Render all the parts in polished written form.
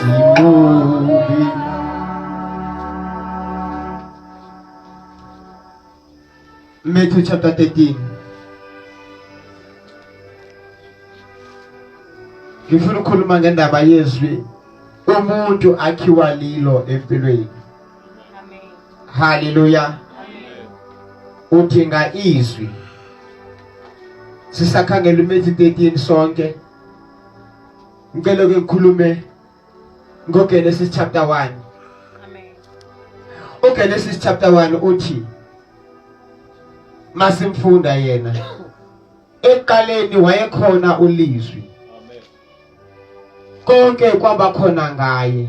simubi. Matthew chapter 13. Ngifuna ukukhuluma ngendaba yezwi umuntu akhiwa lilo empilweni. Amen. Hallelujah. Amen. Udinga izwi. Sisakhangela uMatthew 13 sonke. Ngicela ke ngikhulume ngoGenesis chapter 1. Amen. uGenesis chapter 1 uthi masimfunda yena eqaleni wayekhona ulizwi. Konke kwaba khona ngaye.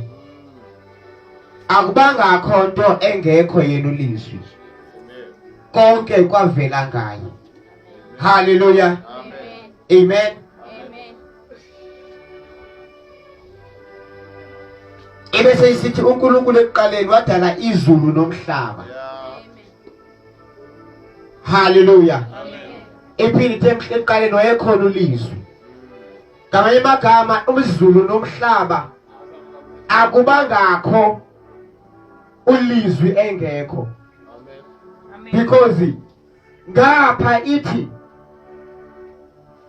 Akubanga akhonto engekho yena ulizwi. Konke kwavela ngaye. Hallelujah. Amen. Amen. Amen. Ebese isithi uNkulunkulu ekuqaleni wadala izulu nomhlaba. Hallelujah. Amen. Ephinde ekuqaleni wayekhona ulizwi. Ngamanye amagama izulu nomhlaba akubangakho ulizwi engekho. Amen. Because ngapha ithi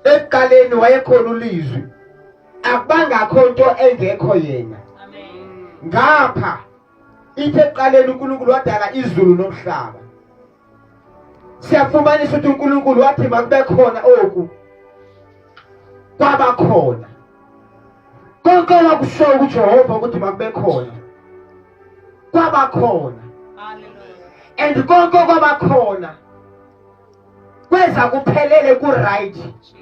ekuqaleni wayekhona ulizwi akubangakho into engekho yena. Amen. Ngapha ithi ekuqaleni uNkulunkulu wadala izulu nomhlaba. Siyafumanisa ukuthi uNkulunkulu wathi makube khona oku kwaba khona. Konke wakusho kuJehova ukuthi makube khona kwaba khona. Hallelujah. And konke kwaba khona kweza kuphelele ku right. Jesus.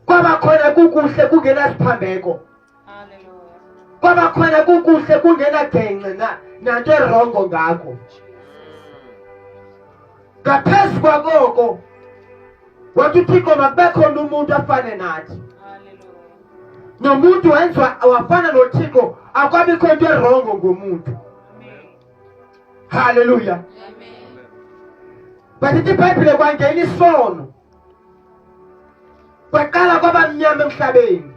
Kwaba khona kukuhle kungena siphambeko. Hallelujah. Kwaba khona kukuhle kungena gengce nanto erongo ngakho. Ngaphezu kwakho wathi uThixo makube khona umuntu afane nathi. Hallelujah. Nomuntu wenziwa wafana noThixo akwabikho into erongo ngomuntu. Amen. Hallelujah. Amen. But iBhayibheli kwangena isono. Kwaqala kwaba mnyama emhlabeni.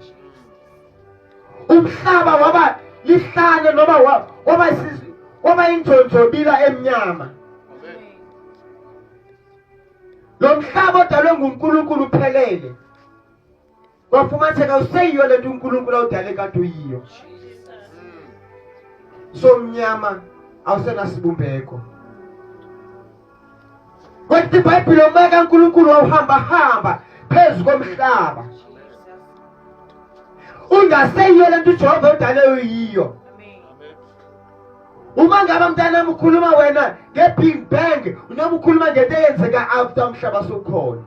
Umhlaba waba lihlane noma waba injonjobila emnyama. Lo mhlaba odalwe nguNkulunkulu uphelele. Wafumaniseka useyiyo lento uNkulunkulu awudale kanti uyiyo. So mnyama awusenasibumbeko. Wathi iBhayibheli omaka uNkulunkulu wahamba phezu komhlaba. Ungaseyiyo lento uJehova udale uyiyo. Uma ngaba mntanami ukhuluma wena nge-Big Bang, unoma ukhuluma ngento eyenzeka after umhlaba sokhona.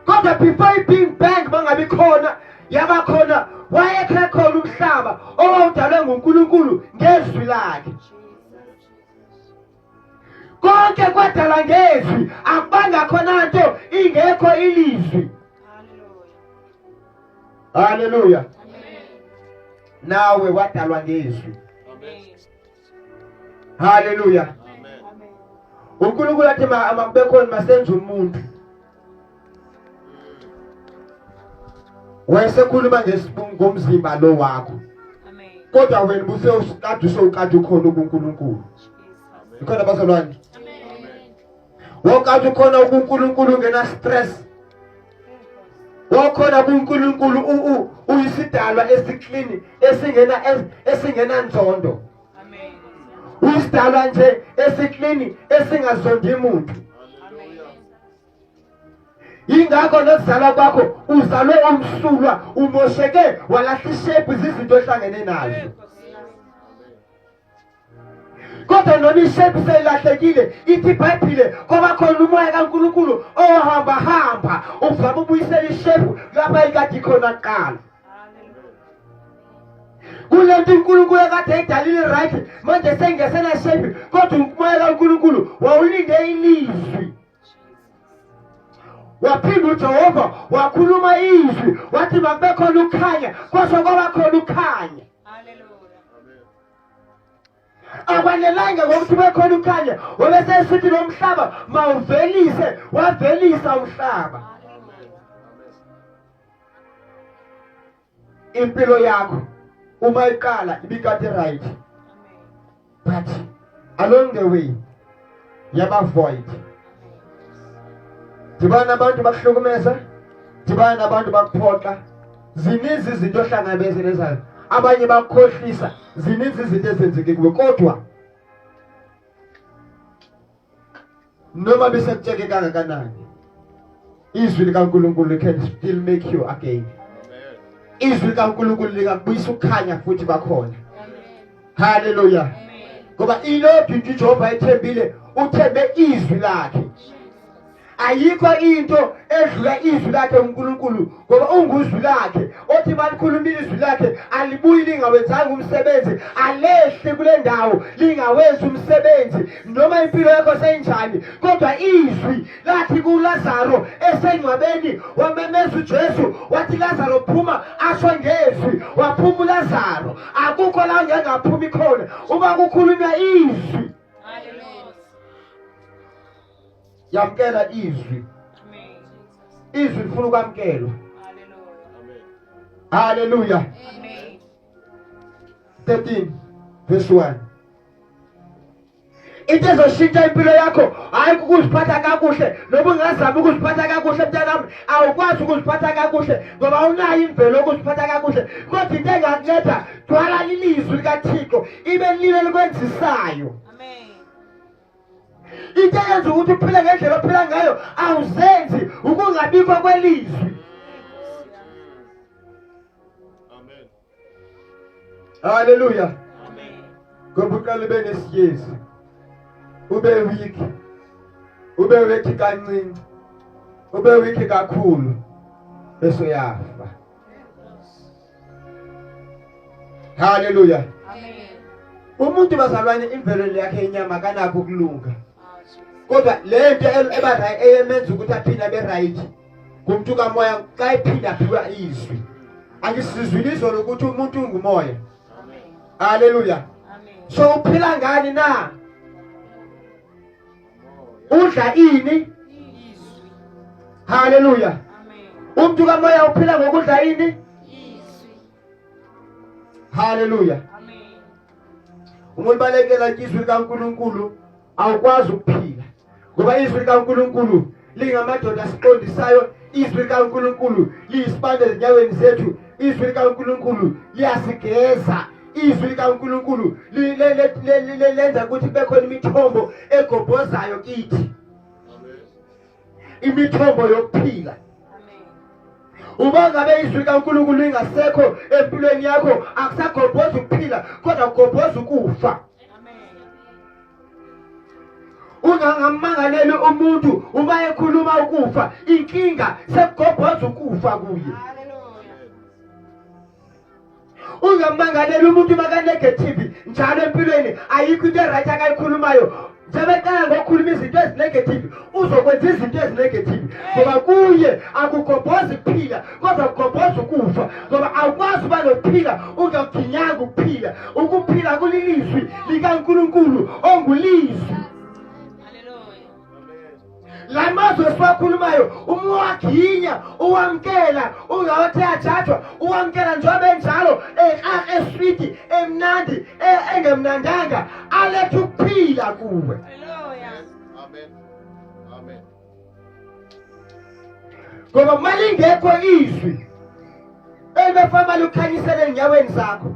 Kodwa before i-Big Bang bangabi khona, yaba khona wayekhe khona umhlaba owawudalwe nguNkulunkulu ngezwi lakhe. Konke kwadala ngezwi, akubanga khona nto ingekho ilizwi. Hallelujah. Nawe wadalwa ngezwi. Hallelujah. uNkulunkulu athi makube khona masenze umuntu. Wayesekhuluma ngomzimba lo wakho. Kodwa wena busewukade usowukade ukhona uNkulunkulu. Ikhona bazalwane. Wakade ukhona uNkulunkulu ngena stress. Wakhona uNkulunkulu uyisidalwa esiklini esingena nzondo. Amen. Uyisidalwa nje esiklini esingazondi umuntu. Ingakho nokuzalwa kwakho uzalwe umsulwa umosheke walahla ishape izinto ehlangene nazo. Kodwa noma ishape seyilahlekile ithi iBhayibheli kwaba khona umoya kaNkulunkulu ohamba uzama ubuyisela ishape lapha ikade khona kuqala. Kulento uNkulunkulu ekade eyidalile right manje sengesena shape kodwa umoya kaNkulunkulu wawulinde ilizwi. Waphinda uJehova wakhuluma izwi wathi makube khona ukukhanya kwase kwaba khona ukukhanya. Hallelujah. Akwanelanga ngokuthi kube khona ukukhanya wabese esithi lo mhlaba mawuvelise wavelisa umhlaba. impilo yakho uma iqala ibikade right, but along the way yaba-void. Dibana nabantu bakuhlukumeza, dibana nabantu bakuphoxa, zininzi izinto ohlangabezene zayo, abanye bakukhohlisa, zininzi izinto ezenzeke kuwe, kodwa noma besekutsheke kangakanani, izwi likaNkulunkulu can still make you again. Izwi likaNkulunkulu likakubuyisa ukukhanya futhi bakhona. Hallelujah. Ngoba ilokhu uJehova ethembile, uthembe izwi lakhe. Ayikho into edlula izwi lakhe uNkulunkulu, ngoba unguzwi lakhe. Othi malikhulumile izwi lakhe alibuyi lingawenzanga umsebenzi, alehle kule ndawo lingawenzi umsebenzi. Noma impilo yakho seyinjani, kodwa izwi lathi kuLazaro esengcwabeni wamemeza uJesu, wathi Lazaro phuma, asho ngezwi, waphuma uLazaro. Akukho la ngengaphumi khona uma kukhulunywa izwi. Yamkela izwi. Izwi lifuna ukwamkelwa. Hallelujah. 13 verse 1. Into ezoshintsha impilo yakho hayi ukuziphatha kakuhle, noma ungazama ukuziphatha kakuhle mntanami, awukwazi ukuziphatha kakuhle ngoba unayo imvelo yokuziphatha kakuhle. Kodwa into engakunceda, thwala ilizwi likaThixo ibe lilo likwenzisayo. Into eyenza ukuthi uphile ngendlela ophila ngayo awuzenzi ukungabikho kwelizwi. Amen. Hallelujah. Amen. Ngoba uqale ube nesiyezi, ube weak, ube weak kancane, ube weak kakhulu, bese uyafa. Hallelujah. Amen. Umuntu bazalwane imvelo yakhe yenyama kanakho ukulunga. Kodwa lento emenza ukuthi aphinde abe right, kumuntu kamoya xa iphinda aphiwa izwi. Angisizwile izwi lokuthi umuntu ungumoya. Hallelujah. So uphila ngani na? Udla ini? Hallelujah. Umuntu kamoya uphila ngokudla ini? Hallelujah. Uma ubalekela izwi likaNkulunkulu awukwazi ukuphila, ngoba izwi likaNkulunkulu lingamadoda asiqondisayo. Izwi likaNkulunkulu liyisibane ezinyaweni zethu. Izwi likaNkulunkulu liyasigeza. Izwi likaNkulunkulu lenza ukuthi kube khona imithombo egobhozayo kithi, imithombo yokuphila. Uma ngabe izwi likaNkulunkulu lingasekho empilweni yakho, akusagobhoza ukuphila, kodwa kugobhoza ukufa. Ungangamangaleli umuntu uma ekhuluma ukufa, inkinga sekugobhoza ukufa kuye. Ungamangaleli umuntu makanegative njalo empilweni, ayikho into right akayikhulumayo. Njengoba ngokukhuluma izinto ezinegative, uzokwenza izinto ezinegative, ngoba kuye akugobhoza ukuphila, kodwa kugobhoza ukufa. Ngoba awukwazi uba nokuphila ungakuginyanga ukuphila. Ukuphila kulilizwi likaNkulunkulu ongulizwi. La mazwi esiwakhulumayo uma waginya, uwamkela, ungawuthi ajajwa, uwamkela njengoba enjalo, esweet, emnandi, engemnandanga, aletha ukuphila kuwe. Amen. Amen. Ngoba malingekho izwi elibefama lukhanyisele enyaweni zakho,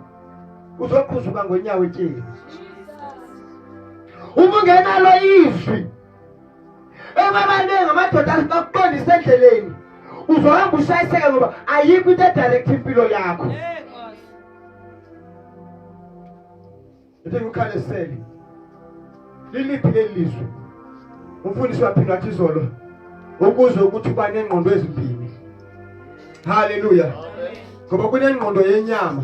uzophuzuka ngonyawo etsheni. Uma ungenalo izwi, abaningi amadoda bakuqondisa endleleni, uzohamba ushayiseka ngoba ayikho into edirect impilo yakho. Into ngikhalesele liliphi leli lizwi? Umfundisi waphindwa athi izolo, ukuze ukuthi kwanengqondo ezimbili. Hallelujah. Ngoba kunengqondo yenyama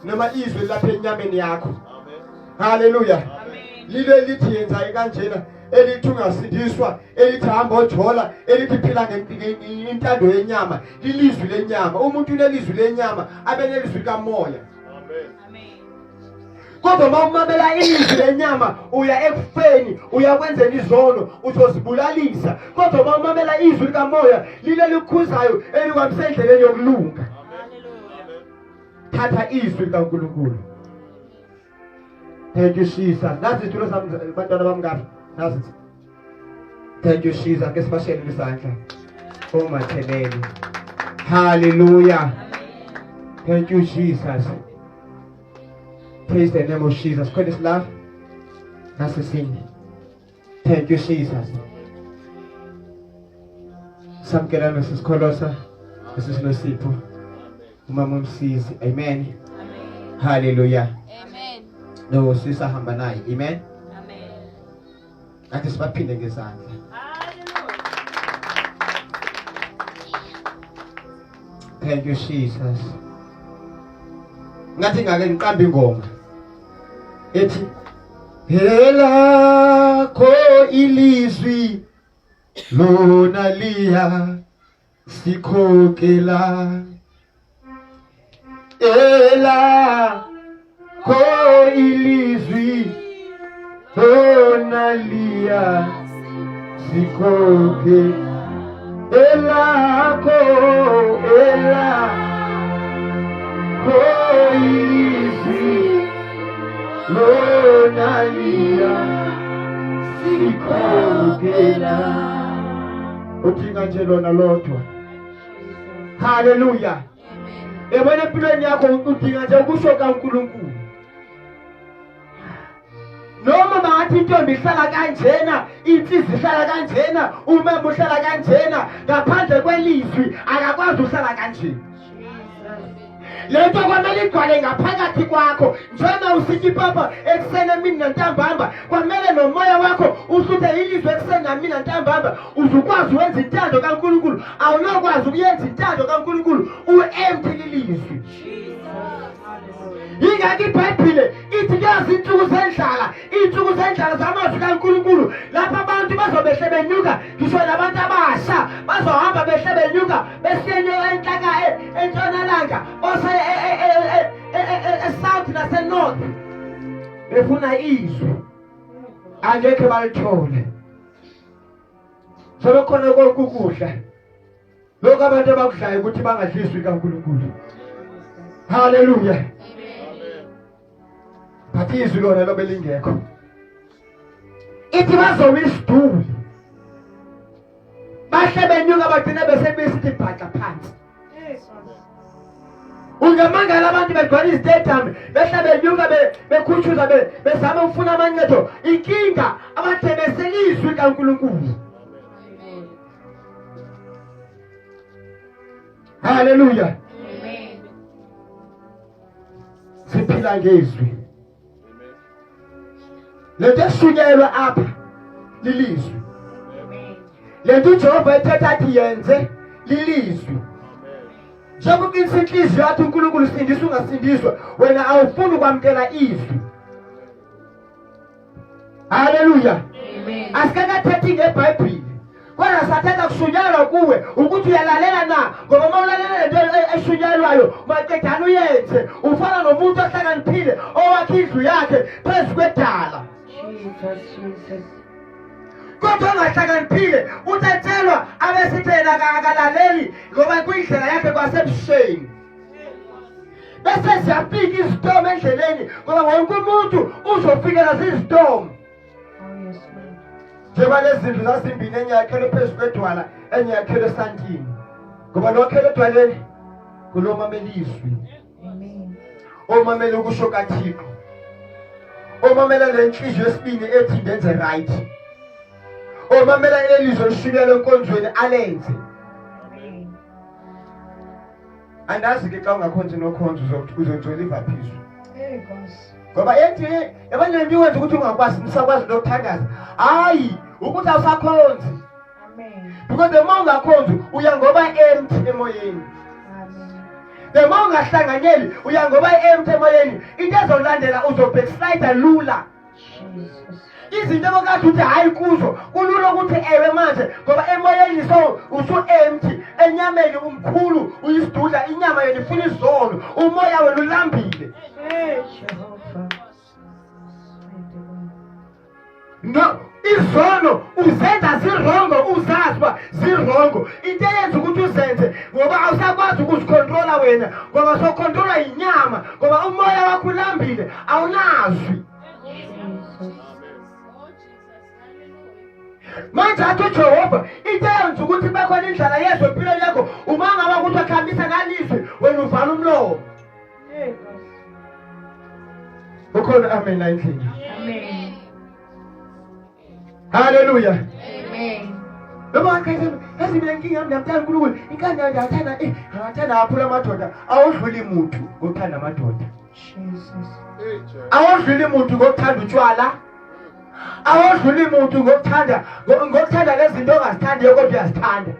noma izwi lapha enyameni yakho. Hallelujah. Lile lithi yenza kanjena, elithi ungasindiswa, elithi hamba ojola, elithi phila ngentando yenyama, lilizwi lenyama. Umuntu unelizwi lenyama, abe nelizwi kamoya. Amen. Kodwa uma umamela ilizwi lenyama, uya ekufeni, uyakwenzela izono, uzozibulalisa. Kodwa uma umamela izwi likamoya, lile likhuzayo elikwamisa endleleni yokulunga. thatha izwi likaNkulunkulu. Thank you Jesus. Nazi izitulo sami bantwana bami ngapha. Nazi. Thank you Jesus. Ke sibashele isandla. Oh mathelele. Hallelujah. Thank you Jesus. Praise the name of Jesus. God is love. Nasi sing. Thank you Jesus. Samkela Mrs. Kolosa. Mrs. Nosipho. Umama Msisi. Amen. Hallelujah. Amen. No sisa hamba naye. Amen. Amen. Ake sibaphinde ngesandla. Thank you Jesus. Ngathi ngake ngiqambe ingoma ethi helakho ilizwi lona liya sikhokela elakho ilizwi lona liya sikhokela elakho ilizwi lona liya sikhokela. Udinga nje lona lodwa. Hallelujah. Ebona empilweni yakho udinga nje ukusho kaNkulunkulu. Noma bangathi intombi ihlala kanjena, insizwa ihlala kanjena, umama uhlala kanjena, ngaphandle kwelizwi akakwazi uhlala kanjena. Lento kwamele igcwale ngaphakathi kwakho. Njengoba usithi papa eksene mini nantambama, kwamele nomoya wakho usuthe ilizwi eksene nami nantambama, uzukwazi ukwenza intando kaNkulunkulu. Awunokwazi ukuyenza intando kaNkulunkulu u-empty lilizwi. Yingakho iBhayibhile ithi yazi insuku zendlala zamazwi kaNkulunkulu lapha abantu bazobehle benyuka, ngisho nabantu abasha bazohamba behle benyuka besiyenye enhlaka entshonalanga bose south nase north befuna izwi angeke balithole. Sebekhona kokukudla lokho abantu abakudlayo ukuthi bangadliswi kaNkulunkulu. Hallelujah. Bathi izwi lona lobe lingekho. Ithi bazoba isiduli. Bahle benyuka bagcina besebesithi bhaxa phansi. Ungamangala abantu begcwala izitedium behle benyuka bekhutshuza bezama ukufuna amancedo. Inkinga abathembesela izwi kaNkulunkulu. Hallelujah. Amen. Siphila ngezwi. Lento eshunyelwa apha lilizwi. Lento uJehova ethetha athi yenze lilizwi. Njengoba inhliziyo yathi uNkulunkulu sindisa ungasindiswa, wena awufuni ukwamkela izwi. Hallelujah. Amen. Asikakathethi ngeBhayibhile. Kodwa sathatha kushunyelwa kuwe ukuthi uyalalela na, ngoba uma ulalela lento eshunyelwayo maqedana uyenze. Ufana nomuntu ohlakaniphile owakha indlu yakhe phezu kwedala. Jesus. Kodwa ongahlakaniphile uthethelwa abesithi yena akalaleli ngoba kuyindlela yakhe kwasebusheni. Bese siyafika izidome endleleni ngoba wonke umuntu uzofikela zizidome. Njengoba lezi zindlu zasimbini enye yakhele phezu kwedwala enye yakhele esantini. Ngoba lo wakhele edwaleni kulomamela izwi. Omamela ukusho kaThixo. Omamela lenhliziyo yesibini ethi ndenze right. Omamela elizwe lishunyelwe enkonzweni alenze. Andazi ke xa ungakhonzi nokhonzo uzongcweliva phezulu. Ngoba ethi yabanye ngiwenza ukuthi ungakwazi nisakwazi lokuthandaza. Hayi, ukuthi awusakhonzi. Amen. Because the more ungakhonzi uya ngoba empty emoyeni. The more ungahlanganyeli uya ngoba empty emoyeni. Into ezolandela uzobackslide lula. Izinto abakathi uthi hayi kuzo kulula ukuthi ewe manje ngoba emoyeni so usu-empty, enyameni umkhulu uyisidudla, inyama yona ifuna izolo, umoya wena ulambile. No, izono uzenza zirongo, uzazwa zirongo. Into eyenza ukuthi uzenze ngoba awusakwazi ukuzicontrola wena ngoba socontrola inyama ngoba umoya wakho ulambile awunazwi manje athi uJehova itenza ukuthi bekhona indlela yeso empilweni yakho uma ngaba ukuthi akhambisa nalizwi wena uvala umlomo ukhona amen la endlini Amen. haleluya Amen. noma akhethe yazi inkinga yami namhlanje uNkulunkulu inkanda ngiyathanda ngathanda kakhulu amadoda awudluli muntu ngokuthanda amadoda Jesus. Hey, church. awudluli muntu ngokuthanda utshwala awudluli muntu ngokuthanda lezinto ongazithandiyo kodwa uyazithanda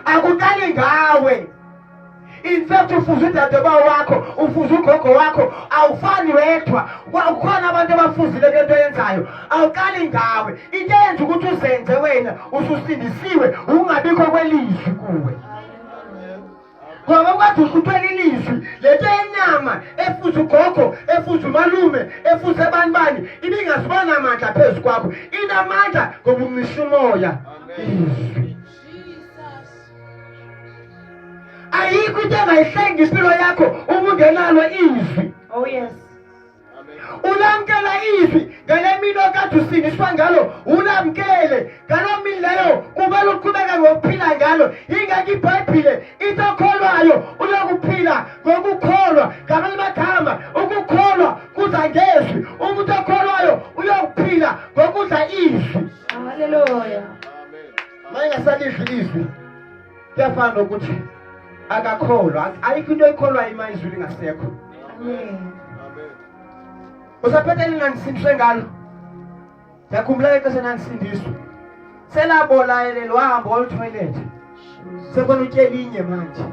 akudali ngawe in fact ufuza udadewabo wakho ufuza ugogo wakho awufani wedwa ukhona abantu abafuzile lento yenzayo awuqali ngawe into yenza ukuthi uzenze wena ususindisiwe ungabikho kwelizwi kuwe ngoba kwathi usuthwele ilizwi lento yenyama efuza ugogo efuza umalume efuza ebantbani ibingasibona amandla phezu kwakho inamandla ngoba umisha umoya izwi ayikho into engayihlenga impilo yakho uma ungenalo izwi Oh yes. ulamkela izwi ngale mini okade usindiswa ngalo ulamkele ngalo mini leyo kumele uqhubeke ngokuphila ngalo ingeke iBhayibhile ithi okholwayo uyokuphila ngokukholwa ngamanye amagama ukukholwa kuza ngezwi umuntu okholwayo uyokuphila ngokudla izwi Hallelujah. mayingasalidli izwi kuyafana nokuthi akakholwa ayikho into ekholwayo ima izwi lingasekho Amen. usaphethe linganisindiswe ngalo ngiyakhumbula ixesha nangisindiswa selabolayelelwa wahamba oluthoyilethe sekhona utyelinye manje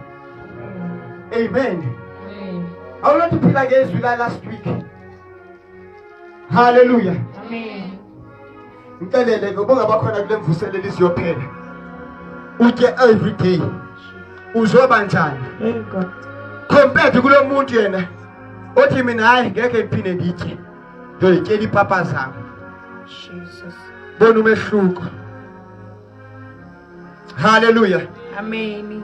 amen Amen. awulothi uphila ngezwi la last week haleluya Amen. ngicela ngobonga bakhona kule mvuselelo isiyophela utye every day uzoba njani Hey God. compared kulo muntu yena othi mina hayi ngeke ngiphinde ngitye ngiyoyityela ipapa zami Jesus. bona umehluko haleluya Amen.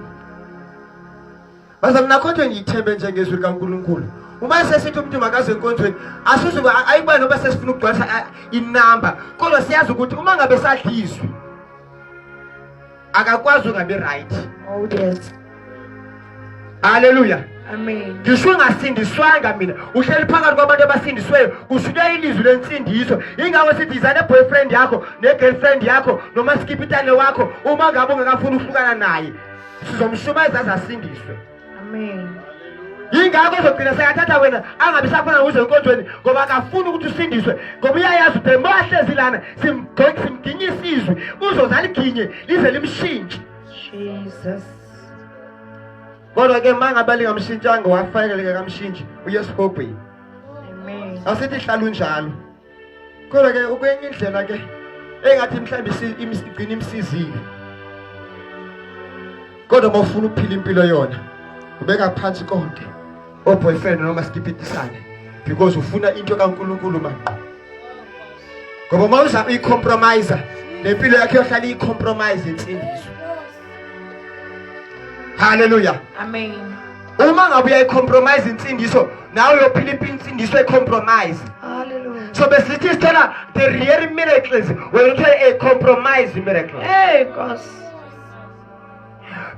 baza mina konke ngiyithembe njengezwi likaNkulunkulu uma sesithi umuntu makaze enkonzweni asuze ayibona noba sesifuna ukugcwalisa inamba kodwa siyazi ukuthi uma ngabe sadlizwi akakwazi ungabe right Oh yes. haleluya Amen. ngisho ungasindiswanga mina uhleli phakathi kwabantu abasindisweyo kushunywa ilizwi lensindiso ingakho sithi izane boyfriend yakho ne-girlfriend yakho noma skipitane wakho uma ngabe ungakafuni ukuhlukana naye sizomshumayeza aze asindiswe Amen. yingakho uzogcina sekathatha wena angabi sakhona uze enkonzweni ngoba akafuni ukuthi usindiswe ngoba uyayazi ukuthi uma ahlezi lana simginyisa izwi uzozala iginye lize limshintshe Jesus. kodwa ke uma ngabe lingamshintshanga wafakeleke kamshintshi uye esihobhweni Amen. asithi hlala unjalo kodwa ke ukwenye indlela ke engathi mhlawumbe igcina imsizile kodwa uma ufuna ukuphila impilo yona ubeka phansi konke boyfriend noma skipitisane because ufuna into kaNkulunkulu manje ngoba uma uza uyicompromise nempilo yakhe yohlala iyicompromise insindiso haleluya Amen. uma ngabe uyayicompromise insindiso nawe uyophila insindiso ecompromise Hallelujah. so besithi sithola the real miracles when you a compromise miracle Hey God.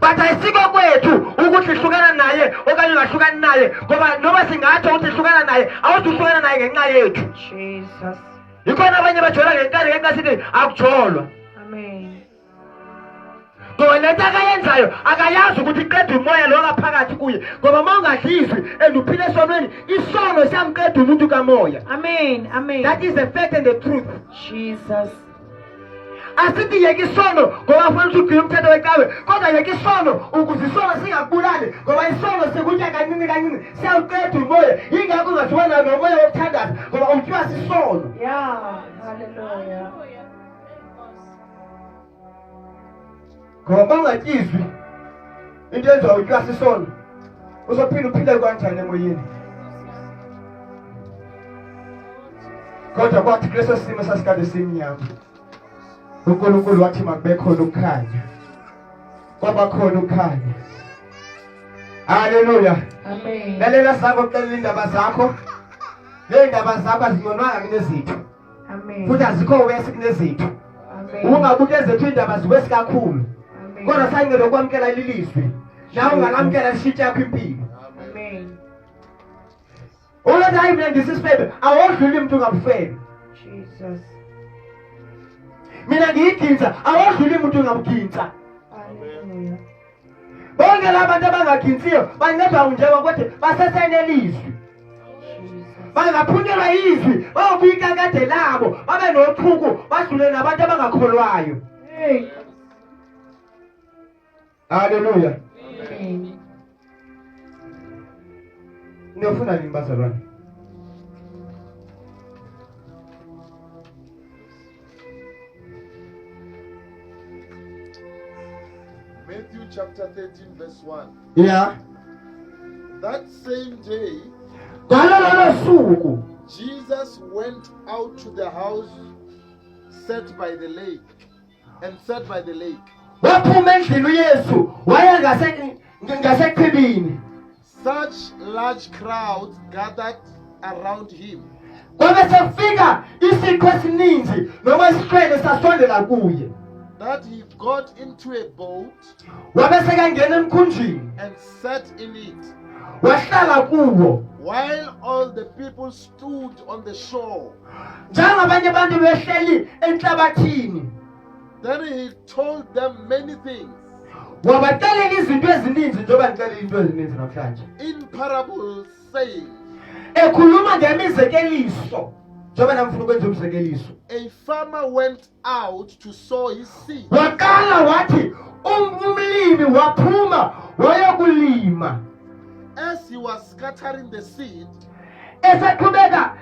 but ayisiko kwethu ukuthi hlukana naye okanye ungahlukani naye ngoba noma singatsho ukuthi hlukana naye awuthi uhlukana naye ngenxa yethu Jesus. ikhona abanye bajola ngenxa sithi akujolwa Amen. ngoba lento akayenzayo akayazi ukuthi iqeda umoya lo ngaphakathi kuye ngoba uma ungadlizwi and uphile esonweni isono siyamqeda umuntu kamoya Amen. Amen. that is the fact and the truth Jesus. asithi yeke isono ngoba ufuna ukuthi ugcine umthetho wecawe kodwa yeke isono ukuze isono singakubulali ngoba isono sekutya kancini kancini siyawuqeda umoya yingakho ungasibona nomoya wokuthandaza ngoba utyiwa sisono Yeah. Hallelujah. ngoba uma ungatyizwi into enziwa utyiwa sisono uzophinda uphile kanjani emoyeni kodwa kwathi kuleso simo sasikade simnyama uNkulunkulu wathi makubekhona ukukhanya kwaba khona ukukhanya. Hallelujah. Amen. Lalela sakho kuxelela indaba zakho. Le ndaba zakho azingonwanga kunezitho. Amen. Futhi azikho wesi kunezitho. Amen. Ungabukeze ethi indaba ziwesi kakhulu. Amen. Kodwa sayingelo kwamkela lilizwi. Nawe ungalamkela lishintshe yakho impilo. Amen. Ola hayi mina ngisisifebe awodluli umuntu ungabufebe. Jesus. Mina ngiyiginza awodluli umuntu ungabugintsa. Hallelujah. Bonke labantu abangagintsiyo bancedwa unjengoba kodwa basesenelizwi. Jesus. Bangaphunyelwa yizwi bayobika kade labo babe nothuku badlule nabantu abangakholwayo. Hey. Hallelujah. Amen. Niyofuna nini bazalwane? Matthew chapter 13, verse 1. Yeah. That same day, Ngalolo suku Jesus went out to the house set by the lake, and sat by the lake. waphuma endlini uYesu waya ngaseqhibini. Such large crowds gathered around him Kwabe sekufika isikho esininzi noma isiqwele sasondela kuye. that he got into a boat Wabe sekangena emkhunjini and sat in it, wahlala kuwo. while all the people stood on the shore. Njengabanye abantu behleli enhlabathini. Then he told them many things Wabaxelela izinto ezininzi njengoba ngixelela into ezininzi namhlanje. in parables, saying, Ekhuluma ngemizekeliso. Njengoba namfuna ukwenza umzekeliso. a farmer went out to sow his seed. Waqala wathi umlimi waphuma wayokulima. As he was scattering the seed, Esaqhubeka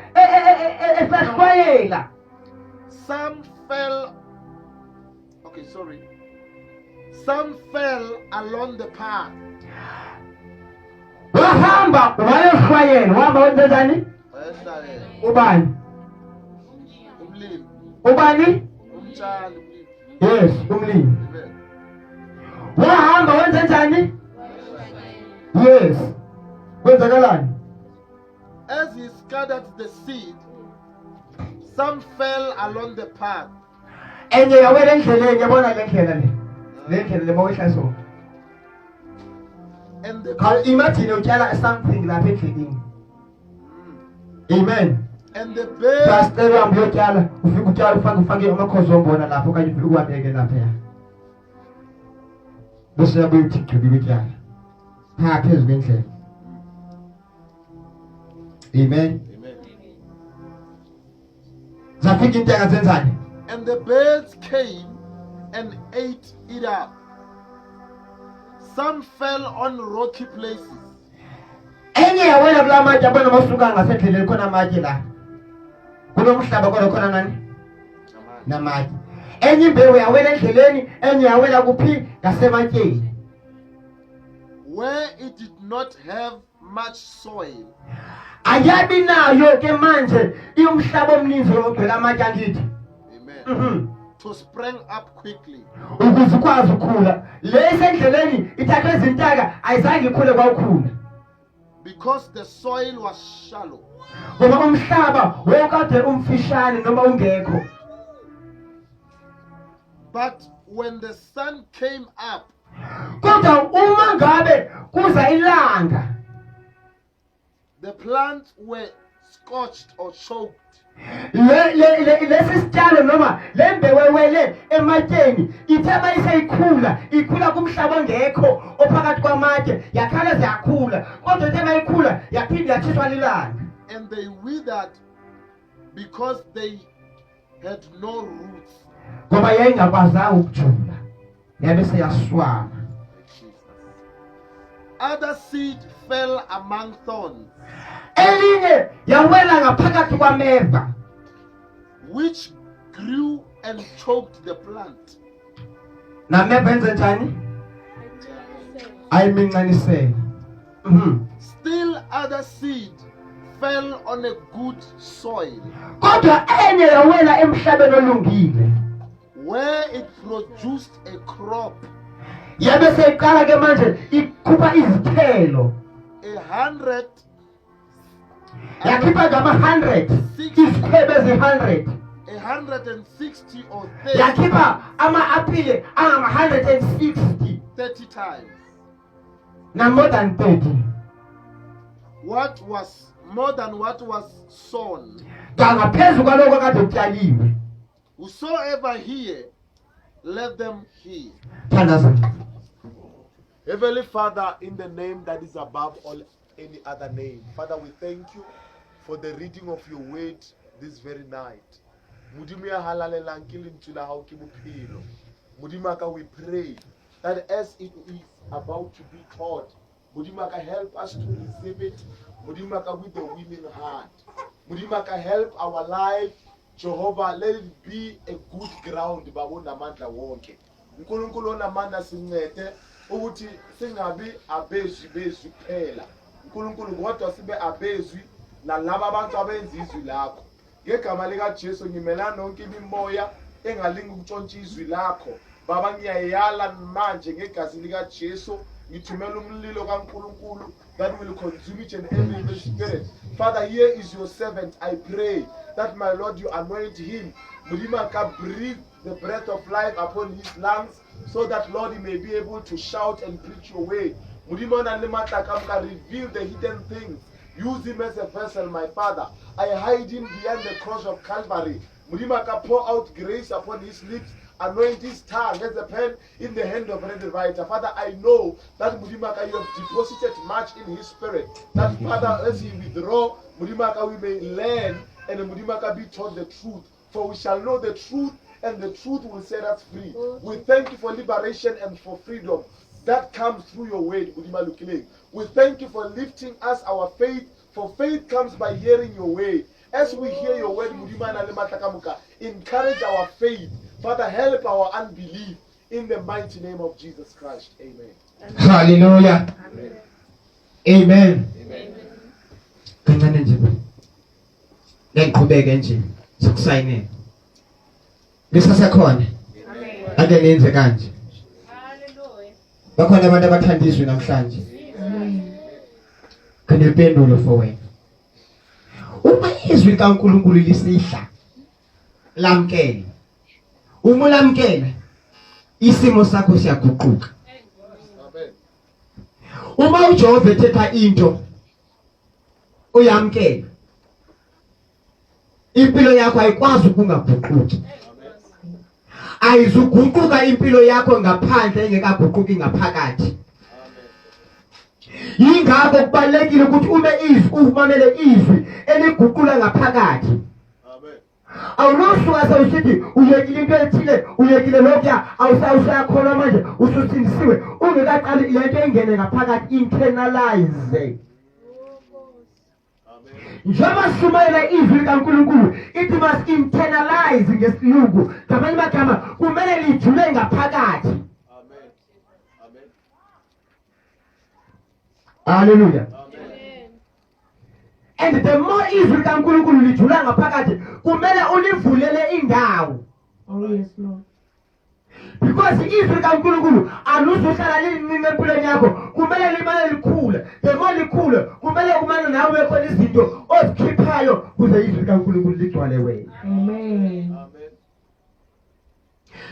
esahlwayela. some fell along the path, Wahamba wayohlwayela. Wahamba wenze njani? Ubani? umlimi, Ubani? umtshali, umlimi. Yes, umlimi. Amen. Wahamba wenze njani? Yes. Kwenzakalani? As he scattered the seed, some fell along the path, Enye yawela endleleni yabona le ndlela le. Le ndlela le mawehla so. and the Imagine utyala something lapha endleleni. Amen. and the birds Pastor uhambe uyotyala ufike utyala ufake amakhozo ombona lapha okanye ufike uwabeke lapha ya. Bese yabuya uthi gqibi utyala. Pha phezulu kwendlela. Amen. Amen. Zafika intanga zenzani? And the birds came and ate it up. Some fell on rocky places, Enye yawela kula matye abona masuka ngasendleleni khona amatye la. Kunomhlaba khona nani? Namatye. Enye imbewu yawela endleleni, enye yawela kuphi? Ngasematyeni. where it did not have much soil. Ayabi nayo ke manje umhlaba omninzi ogcwele amatye angithi. Amen. To spring up quickly. Ukuze ukwazi ukukhula. Lesendleleni ithathe izintaka ayizange ikhule kwakhula. Because the soil was shallow. Ngoba umhlaba wekade umfishane noma ungekho. But when the sun came up, Kodwa uma ngabe kuza ilanga, the plants were scorched or choked. lesi sitshalo noma lembewu ewele ematyeni ithe mayiseyikhula ikhula kumhlaba ongekho ophakathi kwamatshe yakhala ziyakhula kodwa ithe mayikhula yaphinda yathiswa lilanga. And they withered because they had no roots. Ngoba yayingakwazanga ukujula yabe seyaswama. Other seed fell among thorns, Elinye yawela ngaphakathi kwameva which grew and choked the plant. nameva enze njani? Ayimincanisela. Still other seed fell on a good soil, Kodwa enye yawela emhlabeni olungile where it produced a crop yabe seyiqala ke manje ikhupha izithelo 100 yakhipha ngama-100 izikhwebe ezi-100 160 or 30 yakhipha ama-apile angama-160 times. na-more than 30 What was more than what was sown. ngaphezu kwaloko kade kutyaliwe. Whosoever hear, let them hear. Thandaza. Heavenly Father, in the name that is above all any other name, Father, we thank you for the reading of your word this very night. Mudimia halalela nkili ntula hauki buphilo. Mudimaka, we pray that as it is about to be taught, Mudimaka, help us to receive it. Mudimaka, with a willing heart. Mudimaka, help our life. Jehovah, let it be a good ground. Babona mandla wonke. Nkulunkulu namanda sincede ukuthi singabi abezwi bezwi kuphela. Nkulunkulu kodwa sibe abezwi nalabo abantu abenza izwi lakho. Ngegama lika Jesu ngimelana nonke imimoya engalinga ukutshontsha izwi lakho. Baba, ngiyayala manje ngegazi lika Jesu ngithumela umlilo kaNkulunkulu that will consume each and every evil spirit. Father, here is your servant. I pray that, my Lord, you anoint him. Mudimaka, breathe the breath of life upon his lungs so that, Lord, he may be able to shout and preach your way. Mudimana limata kamka, reveal the hidden things. Use him as a vessel, my Father. I hide him behind the cross of Calvary. Mudimaka, pour out grace upon his lips. Anoint his tongue as a pen in the hand of the writer. Father, I know that Mudimaka, you have deposited much in his spirit. That, Father, as he withdraw, Mudimaka, we may learn and Mudimaka be taught the truth. For we shall know the truth, and the truth will set us free. We thank you for liberation and for freedom that comes through your word, Mudima Lukile. We thank you for lifting us our faith, for faith comes by hearing your word. As we hear your word, Mudima Nalematakamuka, encourage our faith. Father, help our unbelief in the mighty name of Jesus Christ. Amen. Hallelujah. Amen. Kancane nje. Ngiqhubeke nje sikusayine. Ngisasekhona. Ake nenze kanje. Hallelujah. Bakhona abantu abathandiswe namhlanje. Kaniphendulo for wena. Uma izwi kaNkulunkulu lisihla lamkele. Uma ulamkele isimo sakho siyaguquka. Amen. Uma uJehova ethetha into uyamkela. Impilo yakho ayikwazi ukungaguquki. Ayizuguquka impilo yakho ngaphandle engekaguquki ngaphakathi. Yingakho kubalekile ukuthi umamele izwi eliguqula ngaphakathi. Awunosuka sawusithi uyekile into ethile uyekile lokya awusayakholwa manje ususindisiwe ungekaqali lento engene ngaphakathi internalize. Njengoba simayela izwi kaNkulunkulu it must internalize ngesilungu ngamanye amagama kumele lijule ngaphakathi. Amen. Amen. Hallelujah. Amen. And the more izwi kaNkulunkulu lijula ngaphakathi kumele ulivulele indawo. Oh yes, Lord. Because izwi kaNkulunkulu aluzuhlala liningi empilweni yakho kumele limane likhule. The more likhule kumele kumane nawe khona izinto ozikhiphayo kuze izwi kaNkulunkulu ligcwale wena. Amen. Amen.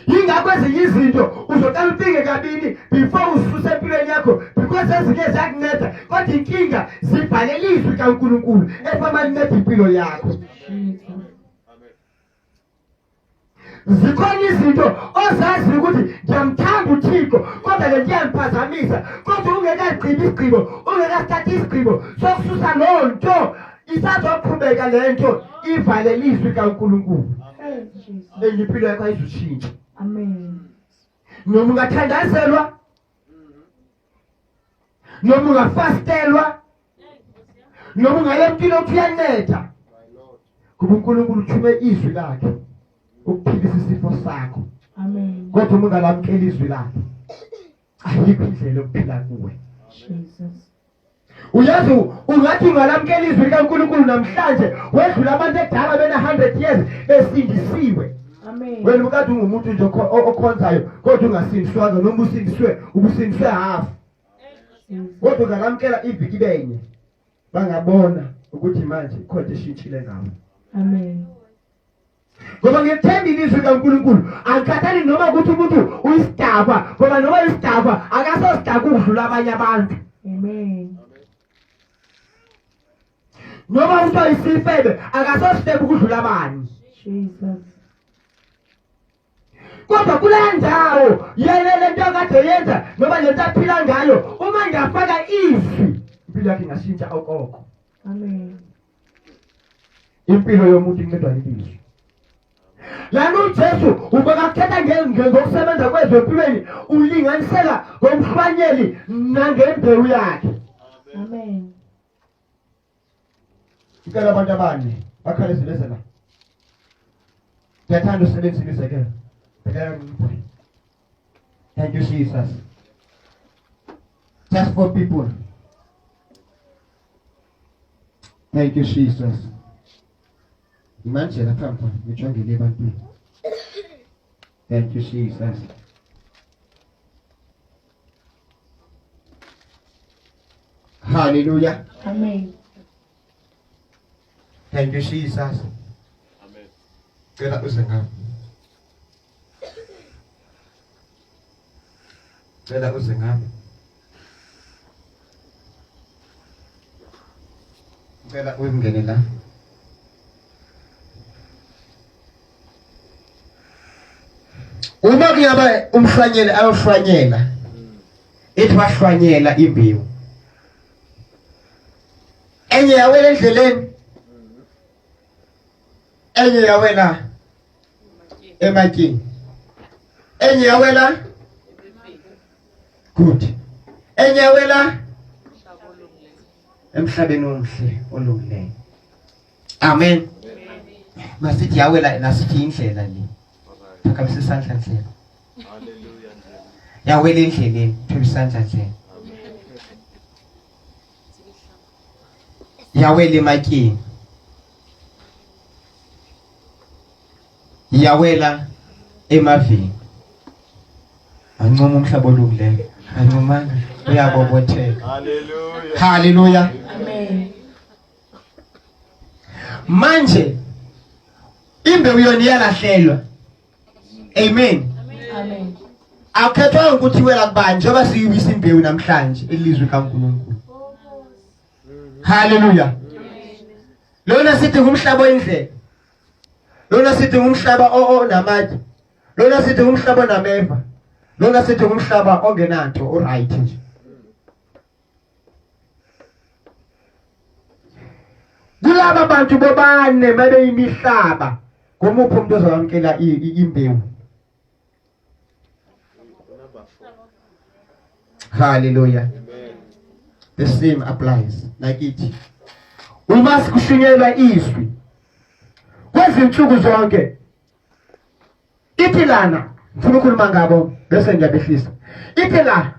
Yingakho ezinye izinto uzoqala uphinge kabini before ususe empilweni yakho because ezinye ziyakunceda kodwa inkinga zibhalele izwi kaNkulunkulu efana linceda impilo yakho. Zikhona izinto ozazi ukuthi ngiyamthanda uThixo kodwa le ngiyangiphazamisa kodwa ungekagqibi isigqibo ungekasthathi isigqibo sokususa leyo nto isazoqhubeka le nto ivalele izwi kaNkulunkulu. Jesus. Impilo yakho ayizushintsha. Amen. Noma ungathandazelwa noma ungafastelwa noma ungayempilo uyanceda kuba uNkulunkulu uthume izwi lakhe ukuphilisa isifo sakho. Amen. Kodwa uma ungalamkela izwi lakhe ayikho indlela yokuphila kuwe. Jesus. Uyazi ungathi ungalamkela izwi kaNkulunkulu namhlanje wedlula abantu ekudala bena 100 years besindisiwe. Amen. wena ukade ungumuntu nje okhonzayo kodwa ungasindiswanga noma usindiswe ubusindiswe half Jesus. kodwa ungalamkela iviki benye bangabona ukuthi manje ikhona eshintshile ngawo. Amen. Ngoba ngiyethemba ilizwi kaNkulunkulu angikhathali noma ukuthi umuntu uyisidakwa ngoba noma uyisidakwa akasosidakwa ukudlula abanye abantu. Amen. Noma umuntu oyisifebe akasosidakwa ukudlula abanye. Jesus. Kodwa kule ndawo yena lento akade yenza noma lento aphila ngayo uma ngiyafaka izwi impilo yakhe ingashintsha okoko. Amen. Impilo yomuntu incedwa yilizwi. Lana uJesu ubekakhetha ngokusebenza kwezwe empilweni ulinganisela ngomhlwanyeli nangembewu yakhe. Amen. Ngicela abantu abane bakhale sileze la. Ngiyathanda usebenzisa izekelo. Thank you, Jesus. Just for people. Thank you, Jesus. Imagine that come from which one you live and Thank you, Jesus. Hallelujah. Amen. Thank you, Jesus. Amen. Cela uzengam. Cela uzengam. Cela uyimngene la. Uma kuyaba umhlanyeli ayohlwanyela. Ethi wahlwanyela imbewu. Enye yawela endleleni. Enye yawela emakini. Enye yawela good. Enye yawela emhlabeni omhle olungileyo. Amen. Masithi yawela nasithi indlela le. Phakamisa isandla ndlela. Hallelujah. Yawela endleleni, phela isandla ndlela. Yawela emakini. Yawela emavini. Ancoma umhlaba olungileyo. Ancomanga uyabobotheka. Hallelujah. Hallelujah. Amen. Manje imbewu yona iyalahlelwa. Amen. Amen. Akukhethwa ukuthi wela kubani njengoba siyibisa imbewu namhlanje elizwe kaNkulunkulu. Hallelujah. Lona sithi ngumhlaba oyindlela. Lona sithi ngumhlaba onamathi. Lona sithi ngumhlaba onameva. Lona sithi ngumhlaba ongenanto oright nje. Kulaba bantu bobane babe imihlaba ngomuphi umuntu ozamkela imbewu. Hallelujah. Amen. The same applies like it. Uma sikushunyelwa izwi kwezinsuku zonke ithi lana ngifuna ukukhuluma ngabo bese ngiyabehlisa. Ithi la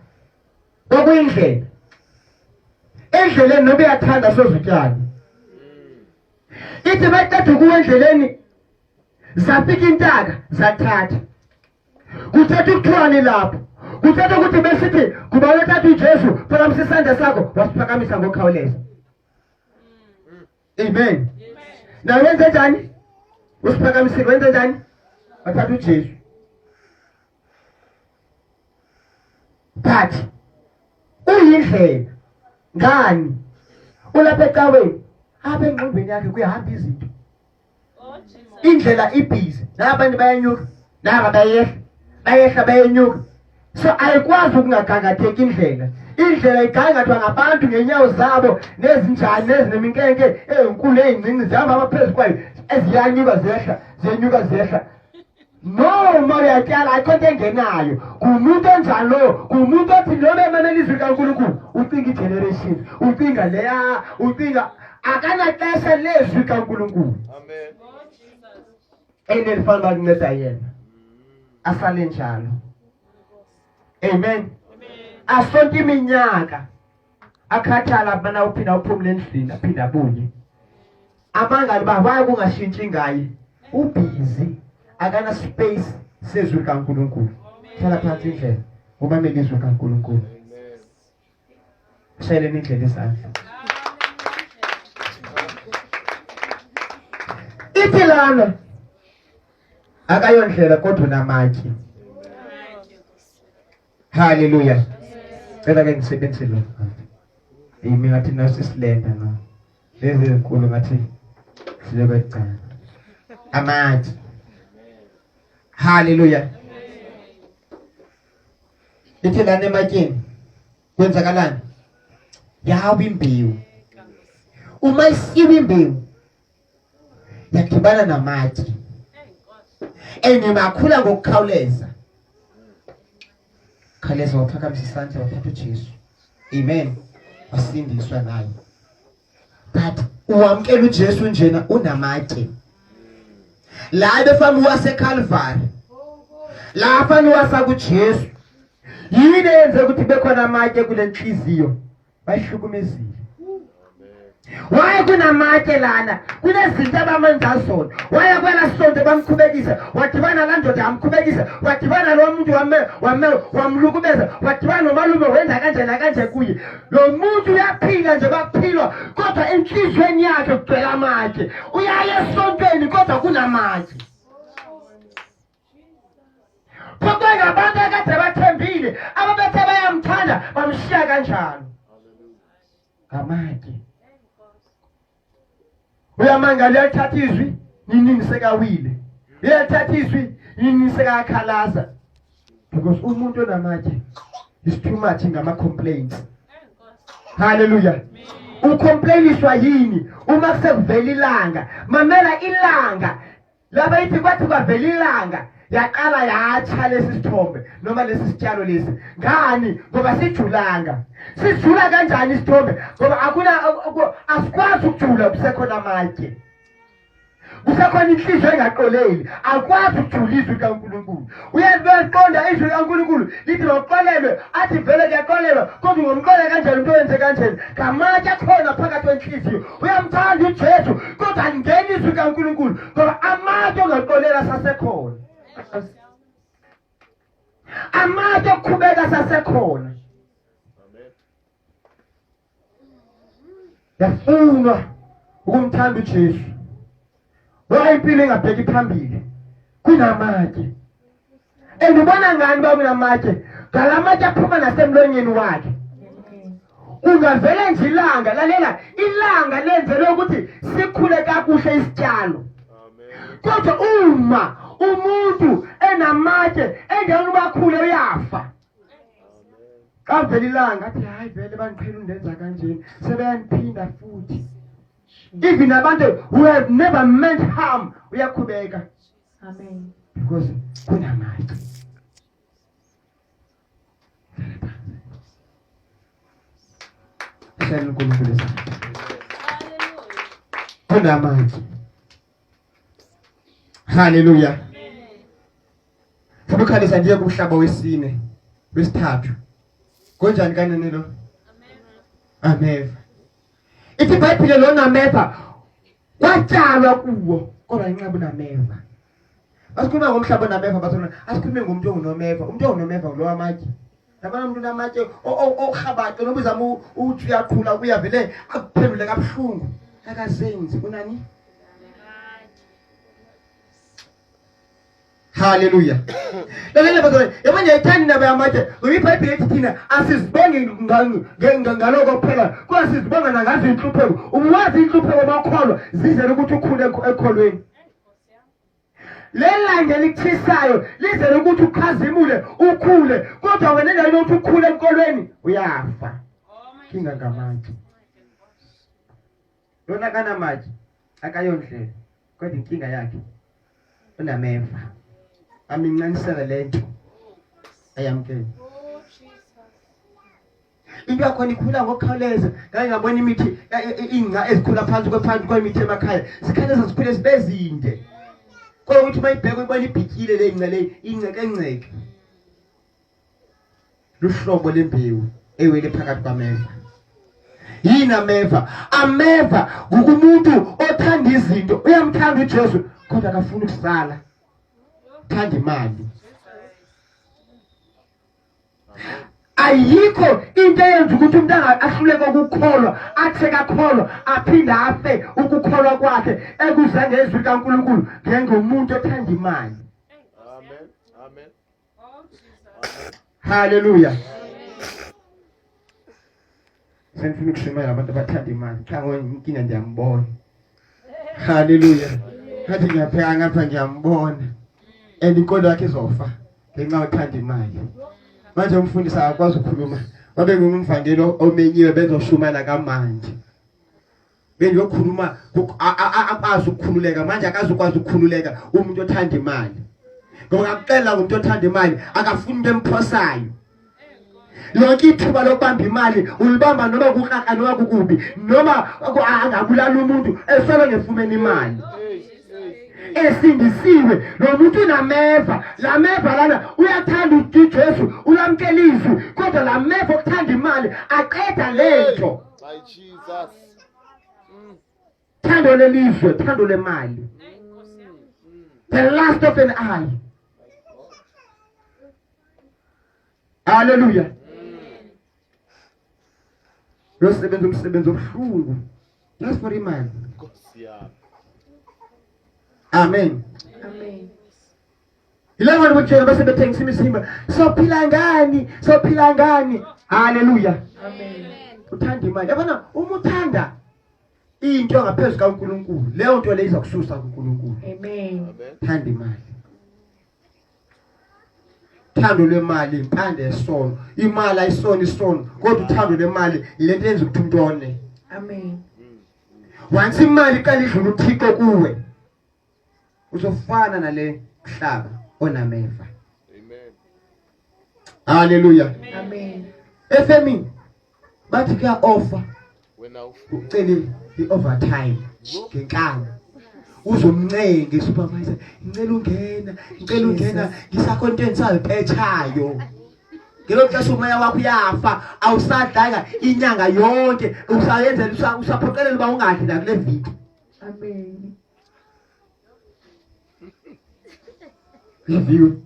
okuyindlela endleleni nobe yathanda sozutyana. Ithi baqeda kuwendleleni zafika intaka zathatha. Kuthatha ukuthwani lapho. Kuthatha ukuthi besithi kuba lethatha uJesu phakamisa isandla sakho wasiphakamisa ngokukhawuleza. Amen. Na wenze njani? Usiphakamisile wenze njani? Wathatha uJesu. But uyindlela ngani? Ulapha ecaweni. Apha engqondweni yakhe kuyahamba izinto. Indlela ibhizi. Nabantu bayanyuka. Naba bayehla bayenyuka. So ayikwazi ukungagangatheki indlela. Indlela igangathwa ngabantu ngenyawo zabo nezinjani nezineminkenke ezinkulu ezincinci zihamba abaphezulu kwayo eziyanyuka zehla zenyuka zehla. Noma uyatyala ayikho into engenayo. Kumuntu onjalo lo, kumuntu othi noma emamela izwi kaNkulunkulu ucinga igeneration, ucinga leya, ucinga akanaxesha lezwi kaNkulunkulu. Amen. Enelifanele bakunceda yena. Asale njalo. Amen. Asonke iminyaka akhathala abana uphinda uphumule endlini aphinda abuye. Amangani bavaya kungashintshi ngaye. Ubhizi akana space sezwi likaNkulunkulu. Hlala phansi indlela ubamele izwi likaNkulunkulu. Shayele indlela esandla. Ithi lana akayondlela kodwa unamathe. Hallelujah. Cela ke ngisebenzise lo. Yimi ngathi nasisilenda no. Lezi inkulu ngathi silebecala. Amathe. Hallelujah. Ithi lana ematyeni kwenzakalani? Yawa imbewu. Uma isiwe imbewu yakudibana namathe. Makhula ngokukhawuleza. Khawuleza waphakamisa isandla wathatha uJesu. Amen. Wasindiswa naye. But uwamkela uJesu njena unamathe. La befana waseCalvary. Lapha niwasa kuJesu. Yini yenze ukuthi bekhona amathe kule nhliziyo? Bayihlukumezile. Waya kunamathe lana kunezinto abamenza zona waya kwela sonto bamkhubekisa wadibana landoda amkhubekisa wadibana lo muntu wamlukubeza wadibana nomalume wenza kanje na kanje kuye lo muntu uyaphila nje baphilwa kodwa enhlizweni yakhe kugcwele amathe uyaya esontweni kodwa kunamathe Pokona abantu akade bathembile ababethe bayamthanda bamshiya kanjalo amathe uyamangala uyathatha izwi nini sekawile uyathatha izwi nini sekakhalaza because umuntu onamathe is too much ngama complaints. Hallelujah. Ucomplainiswa yini uma kusevela ilanga mamela ilanga laba ithi kwathi kwavela ilanga yaqala yatsha lesi sithombe noma lesi sitshalo lesi ngani ngoba sijulanga sijula kanjani isithombe ngoba akuna asikwazi ukujula kusekhona amathe kusekhona inhliziyo engaqoleli akwazi ukujula izwi likaNkulunkulu uyaqonda izwi likaNkulunkulu lithi loqolelwe athi vele liyaqolelwa kodwa ngomqole kanjani umuntu owenze kanjani ngamathe akhona phakathi kwenhliziyo uyamthanda uJesu kodwa angeni izwi likaNkulunkulu ngoba amathe ongaqolela sasekhona amathe okukhubeka sasekhona. Yafuna ukumthanda uJesu ngoba impilo engabheki phambili kunamathe endibona ngani ba kunamathe ngalamathe aphuma nasemlonyeni wakhe ungavela nje ilanga lalela ilanga lenzelwe ukuthi sikhule kakuhle isitshalo kodwa uma umuntu enamathe engeke bakhule uyafa kavela ilanga athi hayi vele bangiqhela undenza kanjeni sebeyaniphinda futhi even abantu who have never meant harm uyakhubeka. Amen. Because kunamathe kunamathe. Hallelujah. Fubukhalisa ndiye kumhlaba wesine wesithathu. Konjani kanene lo? Ameva. Ithi iBhayibheli lo nameva kwatshalwa kuwo kodwa inqaba nameva. Asikhuluma ngomhlaba onameva basona asikhulume ngomuntu ongunomeva. Umuntu ongunomeva lo amathe. Yabona umuntu namathe okhabaqa nobuza uthi uyaqhula kuya vele akuphendule kabuhlungu akazenzi kunani. Hallelujah. Lalela bazona yabona yayithani naba yamathe iBhayibheli ethi thina asizibonge ngaloko kuphela kodwa sizibonga nangazi inhlupheko umwazi inhlupheko makholwa zizele ukuthi ukhule ekholweni. Lelanga likuthisayo lizele ukuthi ukhazimule ukhule kodwa wena endaweni ukuthi ukhule enkolweni uyafa. Kinga ngamathe lona kana mathe akayondlela kodwa inkinga yakhe unameva. Amincanisela lento ayamkela into yakho ikhula ngokukhawuleza ngeke ngabona imithi inga ezikhula phansi kwemithi emakhaya zikhaleza zikhule sibezinde kodwa ukuthi mayibheke ubona ibhikile le inga le inceke luhlobo lembewu ewele phakathi kwameva. Yini ameva? Ameva ngumuntu othanda izinto uyamthanda uJesu kodwa akafuna ukusala Thanda imali. Ayikho into eyenza ukuthi umuntu ahluleke ukukholwa, athi kakholwa aphinda afe ukukholwa kwakhe ekuza ngezwi kaNkulunkulu njengomuntu othanda imali. Amen. Amen. Hallelujah. Sengifuna ukushimela abantu abathanda imali. Khango inkinga ndiyambona. Hallelujah. Ngathi ngiyapheka ngapha ngiyambona. And inkolo yakhe izofa ngenxa yokuthanda imali. Manje umfundisi akwazi ukukhuluma. Babe ngumvangelo omenyiwe bezoshumana kamanje. Bengiyokhuluma akwazi ukukhululeka manje akazukwazi ukukhululeka umuntu othanda imali. Ngoba akucela umuntu othanda imali akafuni into emphosayo. Lonke ithuba lokubamba imali ulibamba noma kuqaka noma kukubi noma angabulala umuntu esele ngefumene imali. Esindisiwe lo muntu unameva, la meva lana uyathanda uJesu, ulamkela izwi kodwa la meva okuthanda imali aqeda lento. By Jesus. Thando lelizwe, thando lemali. The last of an eye. Hallelujah. Lo sebenza umsebenzi obuhlungu. Just for imali. Nkosi yami. Amen. Amen. Yilabo abotshela base bethengisa imizimba. Sophila ngani? Sophila ngani? Hallelujah. Amen. Uthanda imali. Yabona uma uthanda into ngaphezulu kaNkulunkulu, leyo nto leyo izakususa kuNkulunkulu. Amen. Amen. Thanda imali. Thando lwemali impande yesono. Imali ayisona isono, kodwa uthando lwemali ilento enza ukuthi umuntu one. Amen. Once imali iqala idlula uThixo kuwe, uzofana nale mhlaba onameva. Amen. Hallelujah. Amen. FM bathi kuya offer Wena ucela i-overtime ngenkani. Uzomncenge supervisor, ngicela ungena ngisakhonto saliphethayo. Ngelo xesha umoya wakho uyafa, awusadlanga inyanga yonke, usayenzela usaphoqelela uba ungadli la kule viki. Amen. Review.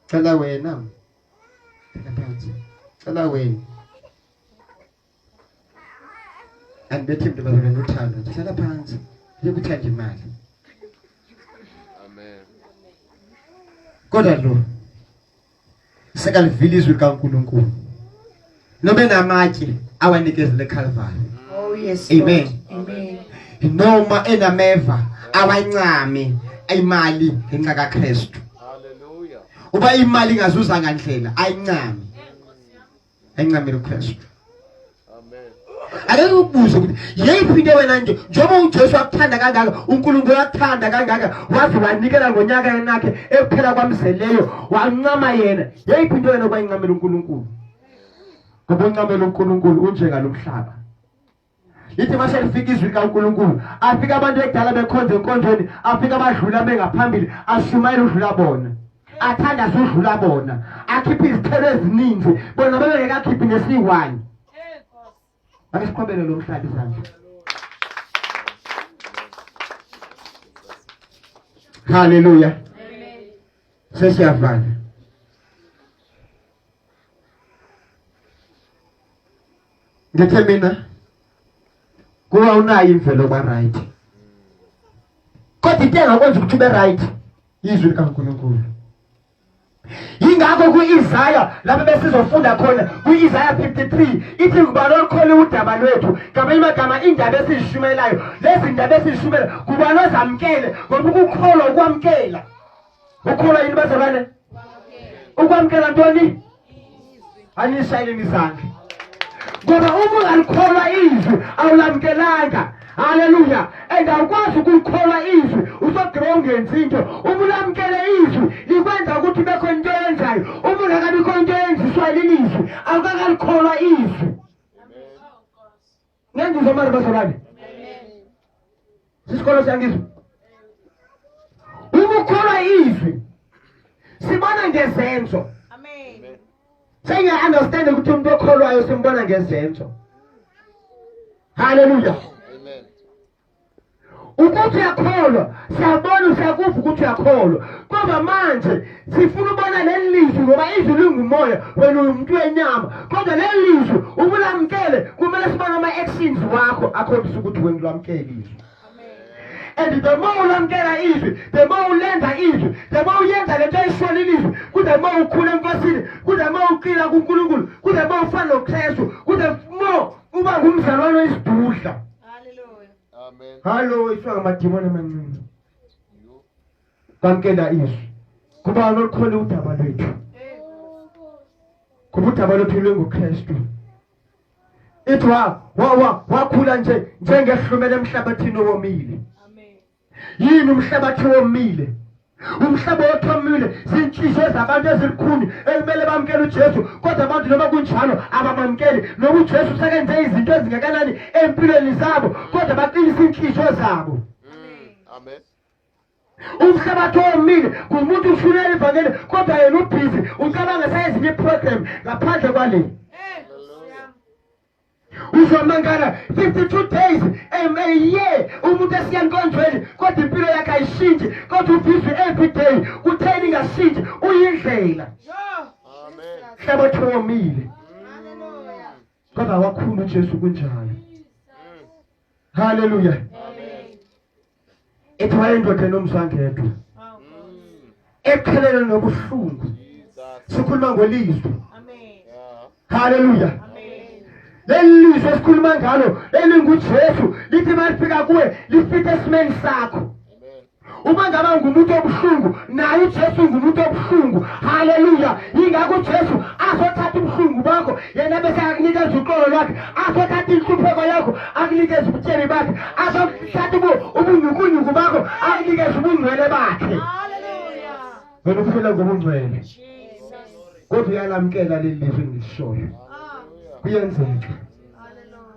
Cela wena. Cela wena. Andibethi mntu bazalwane uthando. Hlala phansi. Yokuthanda imali. Amen. Kodwa lo sekalivile izwi kaNkulunkulu. Nobe namatye awanikezele eCalvary. Oh yes. Amen. Lord. Amen. Noma enameva awancame imali ngenxa kaKristu. Hallelujah. Uba imali ingazuza ngandlela ayincame. Ayincamile uKristu. Amen. Ake ukubuza ukuthi yeyiphi into wena nje njengoba uJesu akuthanda kangaka uNkulunkulu uyakuthanda kangaka wathi wanikela ngonyaka yenakhe ekuphela kwamzeleyo wancama yena yeyiphi into wena kwayincamela uNkulunkulu ngoba uncamela uNkulunkulu unjengalomhlaba. Lithi mase lifika izwi kaNkulunkulu afika abantu ekudala bekhonza enkonzweni afika abadlula bengaphambili ashumayela udlula bona athanda sudlula bona akhipha izithelo eziningi bona bebengekakhiphi nesiwani. Ake siqhubele lo mhlaba izandla. Hallelujah. Amen. Sesiyavala. Ngithe mina kuba unayo imvelo ba right. Kodwa into engakwenza ukuthi ube right izwi likaNkulunkulu. Yingakho kuIsaya lapho besizofunda khona kuIsaya 53 ithi ngubani okhona udaba lwethu ngamanye amagama indaba esizishumelayo lezi ndaba esizishumela kubani ozamkele ngoba ukukholwa ukwamkela. Ukholwa yini bazalwane? Ukwamkela ntoni? Anishayile izandla. Ngoba uma ungalikholwa izwi awulamkelanga. Hallelujah. And awukwazi ukukholwa izwi usogqiba ungenzi into. Uma ulamkele izwi likwenza ukuthi bekho into eyenzayo. Uma ungakabikho into eyenziswa lilizwi awukakalikholwa izwi. Ngenzizwa manje bazalwane. Sisikolo siyangizwa. Uma ukholwa izwi sibona ngezenzo. Amen. Senga understand ukuthi umuntu okholwayo simbona ngezenzo. Hallelujah. Amen. ukuthi uyakholwa, siyabona usiyakuva ukuthi uyakholwa. Kodwa manje sifuna ubona leli lizwi ngoba izwi lingumoya, wena umuntu wenyama. Kodwa leli lizwi ubulamkele, kumele sibone ama-actions wakho akhombisa ukuthi wena ulamkele izwi. And the more ulamkela izwi, the more ulenza izwi, the more uyenza lento ayishona ilizwi, kude more ukhula enkosini, kude more uqila kuNkulunkulu, kude more ufana noKristu, kude more uba ngumzalwane wesidudla. Amen. Hallo, iswa ngamadimoni amancane. Kwamkela izwi. Kuba olukhona udaba lwethu. Kuba udaba lwethu lwenguKristu. Ithi wakhula njengehlumela emhlabathini owomile. Yini umhlabathi womile? Umhlaba othomile zinhliziyo zabantu ezilikhuni ekumele bamkele uJesu, kodwa abantu noma kunjalo abamamkeli. Noma uJesu sekenze izinto ezingakanani empilweni zabo, kodwa baqinisa inhliziyo zabo. Amen. Umhlabathi womile kumuntu ufunela ivangeli, kodwa yena ubhizi ucabanga sayezinye iprogram ngaphandle kwale. Uzomangala 52 days a year umuntu esiyankonjweni, kodwa impilo yakhe ayishintshi, kodwa ubhizi every day kutheni ngashintshi uyindlela. Amen. Umhlabathi womile kodwa wakhulu uJesu kunjalo. Hallelujah. Ethi wayendoda enomzwangedwa ephelele nobuhlungu. Sikhuluma ngolizwi. Hallelujah. Leli lizwi esikhuluma ngalo elinguJesu lithi malifika kuwe lifite esimeni sakho. Uma ngaba ngumuntu obuhlungu, naye uJesu ngumuntu obuhlungu. Hallelujah. Yingakho uJesu azothatha ubuhlungu bakho, yena bese akunikeza uxolo lwakhe, azothatha inhlupheko yakho akunikeza ubutsheni bakhe, azothatha ubunyukunyuku bakho akunikeza ubungcwele bakhe. Hallelujah. Wena ufuna ngobungcwele, kodwa uyalamkela leli lizwi engilishoyo. Kuyenzeka.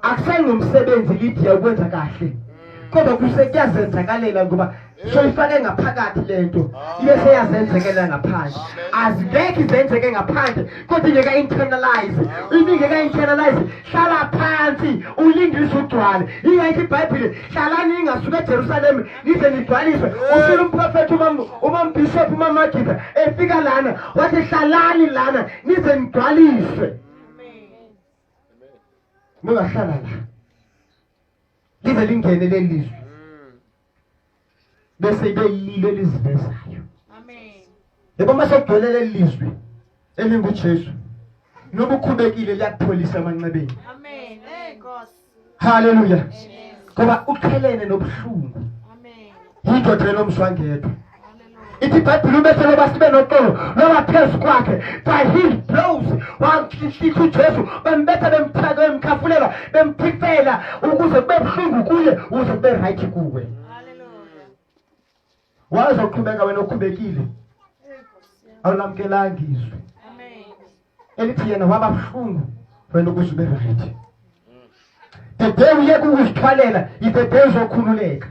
Akusengumsebenzi lithi ukwenza kahle, kodwa kusekuyazenzakalela ngoba soyifake ngaphakathi lento bese yazenzekela ngaphandle. Azingeke izenzeke ngaphandle, kodwa ingeka internalize. Ingeka internalize, hlala phansi ulindise ugcwale. Ingeke iBhayibheli hlalani ingasuka eJerusalem nize nigcwaliswe. Ufuna umprofeti uMbishop uMagida efika lana wathi hlalani lana nize nigcwaliswe. Mungahlala la lize lingene leli lizwi bese ibe yilo elizivezayo. Yebo mase kugcwele leli lizwi elinguJesu noma ukhubekile liyakupholisa emanxebeni. Hallelujah. Ngoba ukhelene nobuhlungu. Yindoda enomzwangedwa. Ithi iBhayibheli umethe loba sibe noxolo loba phezu kwakhe, by his blows wakhishika uJesu, bembetha bemphaka bemkhafulela bemphifela ukuze kube buhlungu kuye ukuze kube right kuwe. Wazoqhubeka wena okhubekile awulamkelanga izwi elithi yena waba buhlungu wena ukuze ube right. The day uyeke ukuzithwalela is the day uzokhululeka.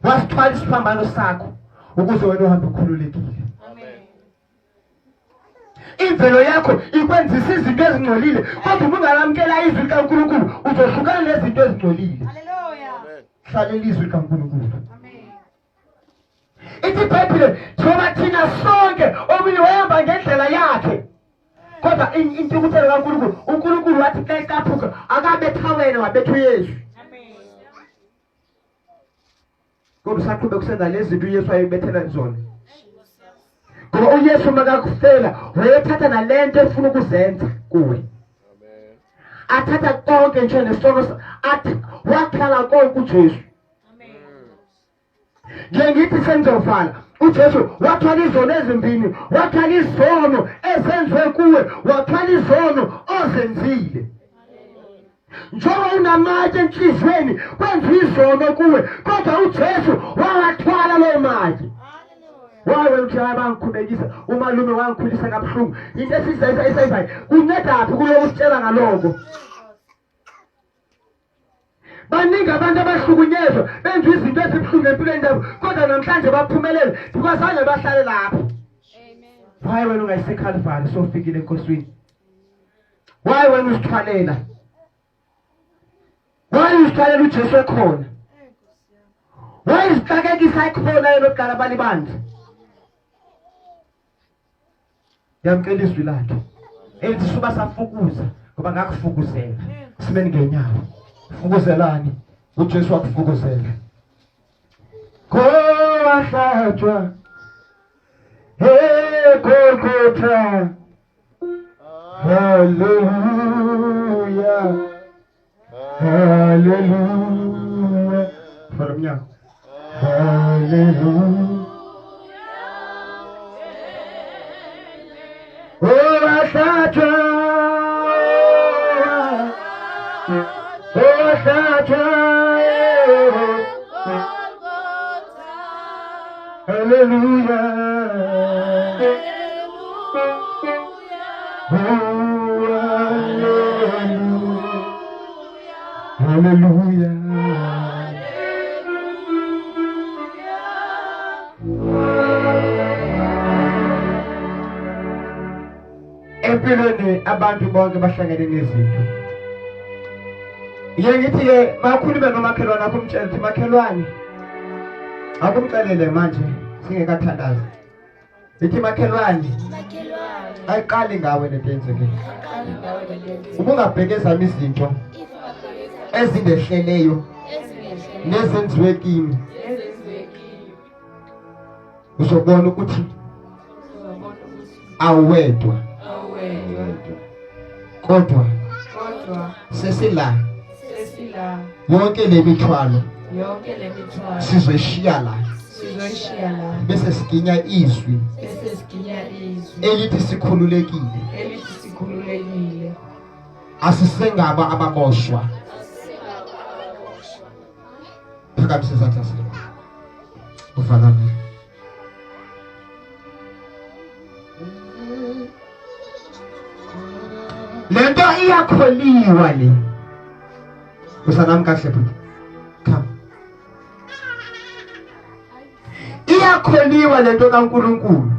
Wasithwala isiphambano sakho ukuze wena uhambe ukhululekile. Imvelo yakho ikwenzisa izinto ezingcolile, kodwa uma ungalamkela izwi likaNkulunkulu uzohlukana nezinto ezingcolile. Hlala ilizwi likaNkulunkulu. Ithi iBhayibheli ngoba thina sonke omunye wahamba ngendlela yakhe, kodwa into ukuthela kaNkulunkulu, uNkulunkulu wathi xa eqaphuka akabetha wena wabetha uYesu. Kodwa usaqhubeka kusenza lezi zinto uYesu ayebethela zona. Ngoba uYesu makakufela wayethatha nalento efuna ukuzenza kuwe. Athatha konke nje nesono athi wakhala konke uJesu. Njengithi senzovala uJesu wathwala izono ezimbini, wathwala izono ezenziwe kuwe, wathwala izono ozenzile. Njengoba unamatshe enhlizweni kwenziwa izono kuwe, kodwa uJesu wawathwala lawo matshe. Wawe uthi abangikhubekisa umalume wangikhulisa kabuhlungu. Into esizayisayisayi kunceda phi kuloku sitshela ngaloko? Baningi abantu abahlukunyezwa benza izinto ezibuhlungu empilweni yabo, kodwa namhlanje baphumelele because bahlale lapho. Why wena ungayiseKalvari sofikile enkosini? Why wena usithwalela? Wayizixalela uJesu ekhona. Wayizixakekisa ekhona yena oqala abalibandla. Yamkela izwi lakhe. Elithi suba safukuza ngoba ngakufukuzela. Simeni ngenyawo. Fukuzelani. uJesu wakufukuzela. Kohlatshwa. Hey Golgotha. Hallelujah. Hallelujah. Para mim. Hallelujah. Oh, Sata. Oh, Sata. Hallelujah. Hallelujah. Empilweni abantu bonke bahlangene nezinto. Ngithi ke makhuluma nomakhelwane akho umtshela ukuthi makhelwane akumcelele manje singekathandazi. Ithi makhelwane ayiqali ngawe lento yenzekile. Ubungabhekeza izinto ezindehleleyo nezenziwe kimi. Uzobona ukuthi awedwa kodwa sesila yonke lemithwalo sizoyishiya la bese siginya izwi elithi sikhululekile asisengaba ababoshwa. Phakamisa izandla zakho uvakame. Lento iyakholiwa le. Usanami kahle bhuti. Come. Iyakholiwa lento kaNkulunkulu.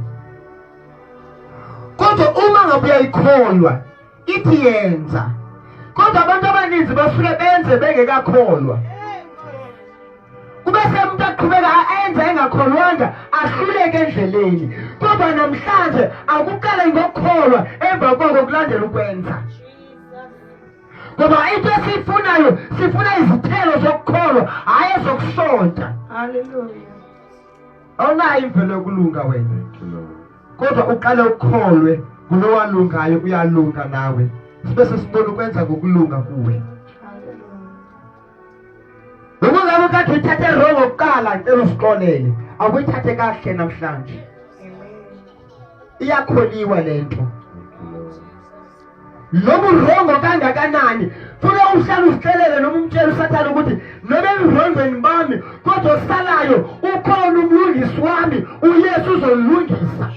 Kodwa uma ngabe uyayikholwa ithi yenza. Kodwa abantu abaninzi bafike benze bengekakholwa. Kube semuntu aqhubeka ayenze engakholwanga ahluleke endleleni. Kodwa namhlanje akuqala ngokukholwa emva kokulandela ukwenza. Ngoba into esifunayo sifuna izithelo zokukholwa hayi ezokusonta. Hallelujah. Awunayo imvelo yokulunga wena. Kodwa uqale ukukholwe kulo walungayo uyalunga nawe. Sibese sibona ukwenza ngokulunga kuwe. Noma ngabe kathi uthathe wrong oqala ngicela usiqolele. Akuyithathe kahle namhlanje. Iyakholiwa lento. Noma urongo kangakanani funa uhlala usicelele noma umtshela uSathane ukuthi noma engirongweni bami kodwa osalayo ukhona umlungisi wami uYesu uzolungisa.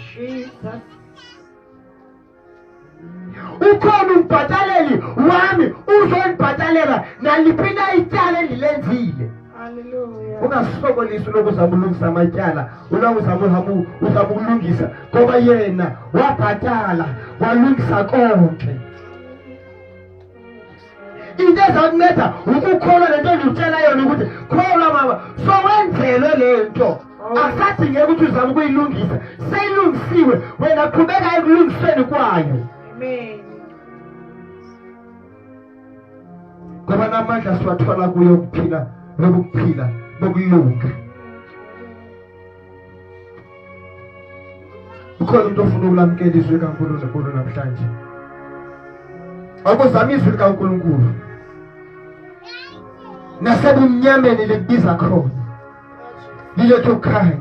Ukhona umbhataleli wami uzonibhatalela naliphina ityala elilenzile. Hallelujah. Ungasokolisi lokuzama ukulungisa amatyala, uzama ukulungisa ngoba yena wabhatala walungisa konke. Into ezakunceda ukukholwa lento engitshela yona ukuthi kholwa mama sowenzelwe lento. Asathi ngeke ukuthi uzama ukuyilungisa. Seyilungisiwe wena qhubeka ekulungisweni kwayo. Amen. Ngoba namandla siwathola kuyo ukuphila nokuphila nokulunga. Ukhona umuntu ofuna ukulamkela izwi likaNkulunkulu namhlanje. Akuzama izwi likaNkulunkulu. Nasebumnyameni libiza khona. Lilethe ukukhanya.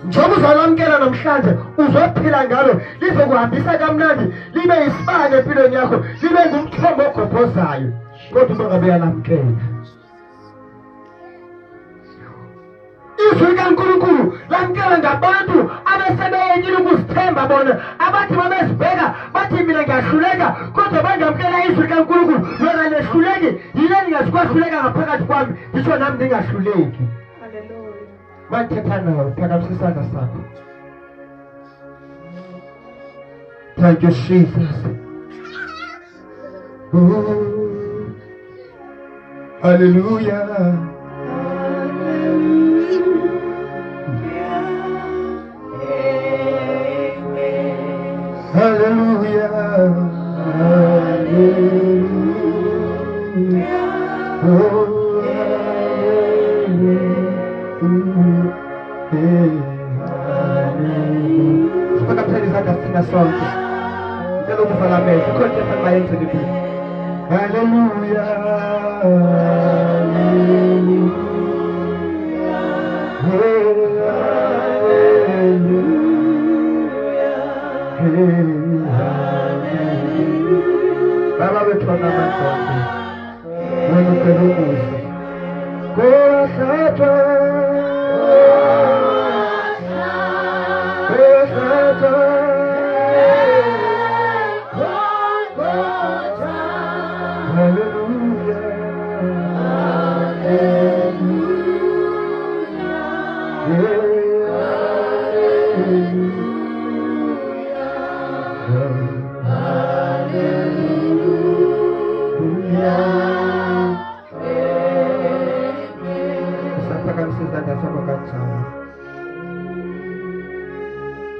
Njengoba uzalamkela namhlanje uzophila ngalo lizokuhambisa kamnandi libe isibane empilweni yakho libe ngumthombo ogobhozayo kodwa uma ngabe uyalamkela izwi likaNkulunkulu lamkela ngabantu abesebeyekile ukuzithemba bona abathi babezibheka bathi mina ngiyahluleka kodwa bangamkela izwi likaNkulunkulu lona lehluleki yile ningazikwahluleka ngaphakathi kwami ngisho nami ningahluleki. Mathetha nawe phakamisa isandla sakho. Thank you Jesus. Hallelujah. Hallelujah. Hallelujah. Oh, hallelujah. Sipaka pesa zaka sina sonke. Ndelo kufala mezi. Kote fa mayenze nipi. Hallelujah. Baba betwana matonke. Wenu kerubusi. Koa sata. Koa sata.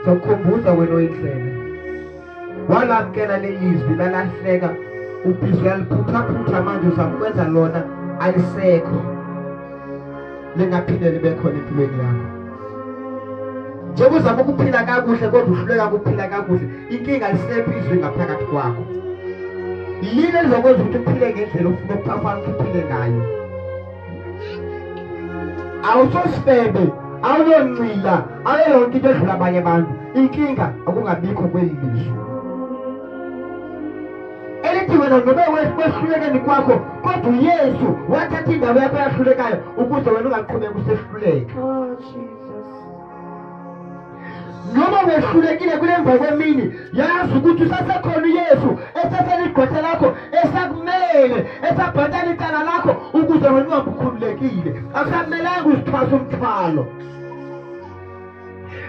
Sokubuza wena oyindlela walamkela lelizwi lalahleka ubhizi yaliphuthaphutha manje uzamkwenza lona alisekho lingaphinde libe khona empilweni yakho. Njengoba uzama ukuphila kakuhle kodwa uhluleka ukuphila kakuhle, inkinga lisekho izwi ngaphakathi kwakho. Yini elizokwenza ukuthi uphile ngendlela ofuna ukuphafana uphile ngayo? Awusosibebe, awuyoncila, ayonke into edlula abanye abantu. Inkinga akungabikho kweli lizwi. Elithi wena noma wehlulekeni kwakho, kodwa uYesu wathatha indawo yakho yahlulekayo ukuze wena ungaqhubeki usehluleka. Oh, Jesus. Noma wehlulekile kulemva kwemini, yazi ukuthi usasekhona uYesu esaseligqwetha lakho, esakumele, esabhatala icala lakho ukuze wena ungakhululekile. Akusamelanga uzithwase umthwalo.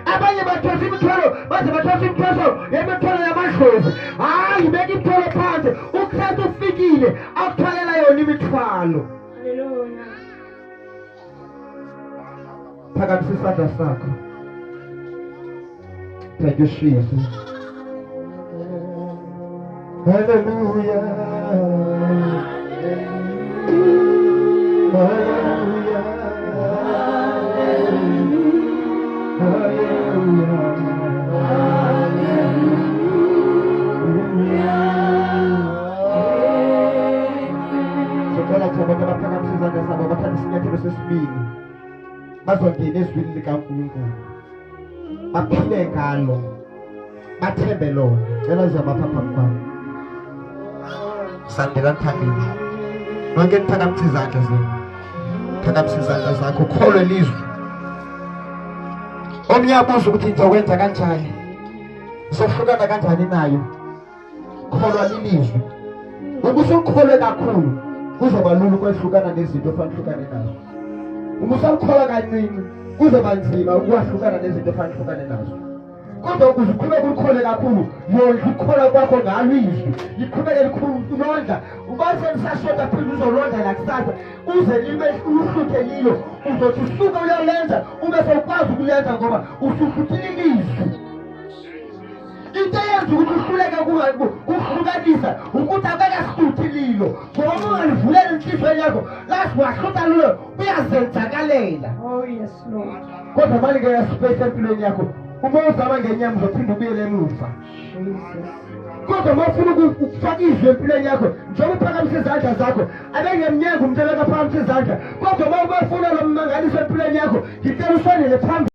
Abanye bathwasa imithwalo, baze bathwasa imithwalo yemithwalo yamadlozi. Hayi, beka imithwalo phansi, ukuthatha ufikile, akuthwalela yona imithwalo. Hallelujah. Phakamisa isandla sakho. Thank you, Jesus. Hallelujah. Hallelujah. Sokala thobeka baphakamisa izandla zabo bathatha isinyathelo sesibili. Bazongena ezwini likaNkulunkulu. Baphile ngalo. Bathembe lona. Cela ziyabapha phambi kwami. Sandela Nthambile. Nonke niphakamisa izandla zenu. Phakamisa izandla zakho, kholwe lizwi. Omnyabuza ukuthi ngizokwenza kanjani? Sohlukana kanjani nayo? Kholwa lilizwi. Ubusukholwe kakhulu kuzoba lula ukwehlukana nezinto ofanele uhlukane nazo. Ubusukholwa kancane kuzoba nzima ukwahlukana nezinto ofanele uhlukane nazo. Kodwa ukuze uqhubeke ukhole kakhulu, yondla ukukhola kwakho ngalo izwi. Liqhubeke likhululonda. Ubase lisashoda phela uzolonda nakusasa. Uze libe uhluthe lilo. Uzothi usuka uyalenza, ube sokwazi ukulenza ngoba usuhluthile ilizwi. Into yenza ukuthi uhluleke ukuhlukanisa ukuthi akakahluthi lilo. Ngoba ungalivulela inhliziyo yakho, last wahlutha lilo, uyazenzakalela. Oh, yes, Lord. Kodwa manje yaspace empilweni yakho. Uma uzama ngenyama uzophinda ubuyele emuva. Kodwa uma ufuna ukufaka izwi empilweni yakho, njengoba uphakamisa izandla zakho, abengemnyango umuntu ebeka phansi izandla. Kodwa uma ufuna lo mmangaliso empilweni yakho, ngicela usondele phambili.